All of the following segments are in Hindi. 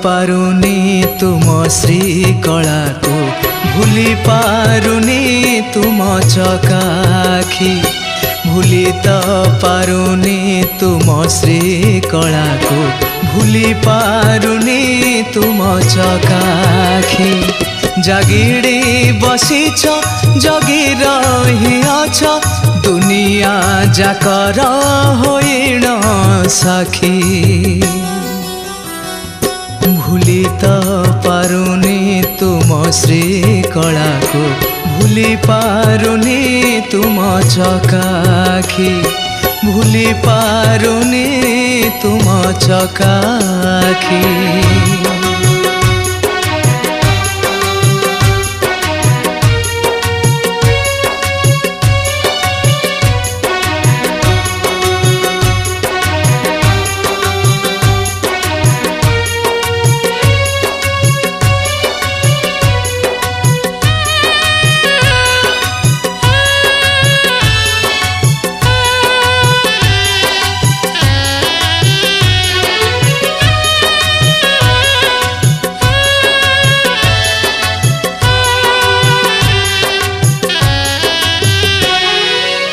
पारुनी तुम श्रीकला को भूली पारुनी तुम चकाखी भूली तो पारुनी तुम श्रीकला को भूली पारुनी तुम चकाखी जागिड़ी बसीछ जगी रही अछ दुनिया जाकर होइन साखी भूली तो पारुनी तुम श्रीकला को भूली पारुनी तुम चकाखी भूली पारुनी तुम चकाखी।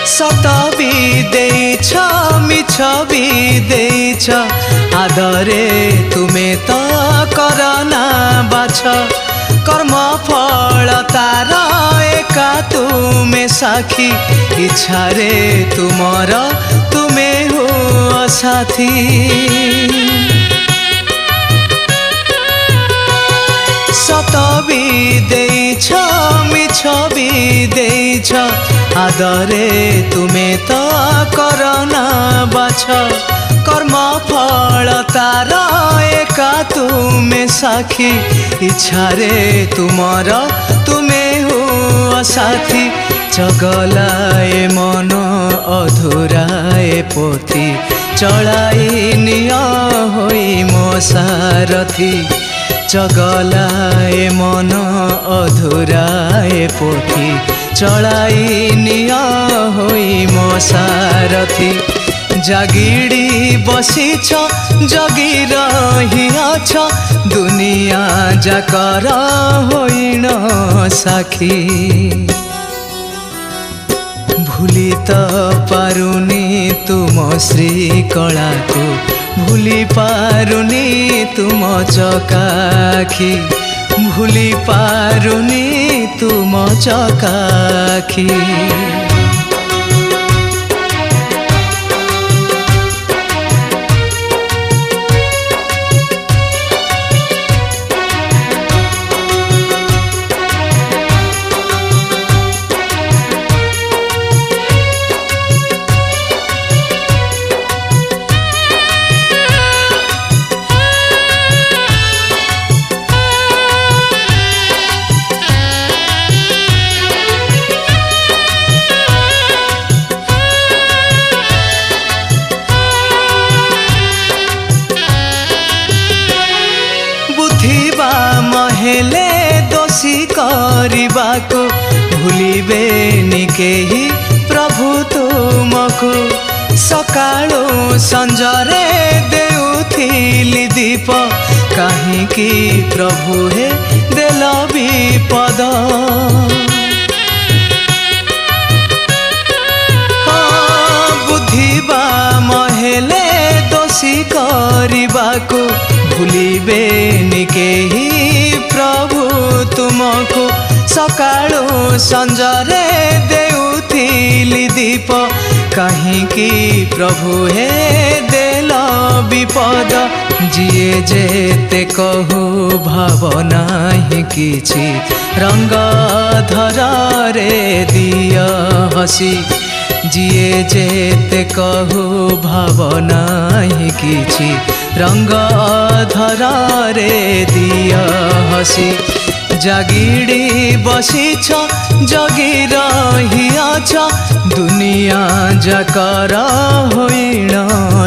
सत भी देछ मिछ भी देछ आदरे तुमे तो करना बाछ कर्म फल तार एका तुमे साखी इच्छा रे तुमर तुमे हो साथी सत भी देछ मिछ भी देछ आदरे तुमे तो करना बाछ कर्म फल तार एका तुमे साखी इच्छा रे तुमर तुमे हो साथी चगलाए मन अधुराए पोथी चलाई निया होई मो सारथी चगलाए मन अधुराए पोथी चलाई निया होई मो सारथी जागिड़ी बसीछ जगी रही अछ दुनिया जाकर होइन साखी भूली तो पारुनी तुम श्रीकला को भूली पारुनी तुम चकाखी भूली पारुनी तुम चकाखी। महले दोषी करबा को भूलिबे निकेही प्रभु तुमको सकाळो संजरे देउथिली दीप काहींकि प्रभु हे देल विपद बुद्धिबा महले दोषी करबा को भूलिबे निकेही प्रभु तुमको सकाळो संजरे देउथिली दीप काहींकि प्रभु हे देल विपद जिए जेते कहू भावना ही किछि रंग धर रे दिया हसी जिए जेते कहू भावना ही किछि रंग धर रे दिया हसी जागिड़ी बसीछ जगी रही अछ दुनिया जाकर होइन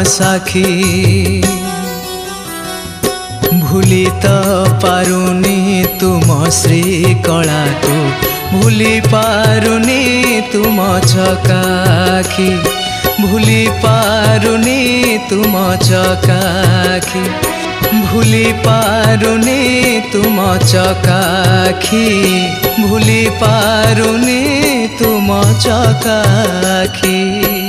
साखी भूली तो पारुनी तुम श्रीकला को भूली पारुनी तुम चकाखी भूली पारुनी तुम चकाखी। भूली पारुनी तुम चकाखी भूली पारुनी तुम चकाखी।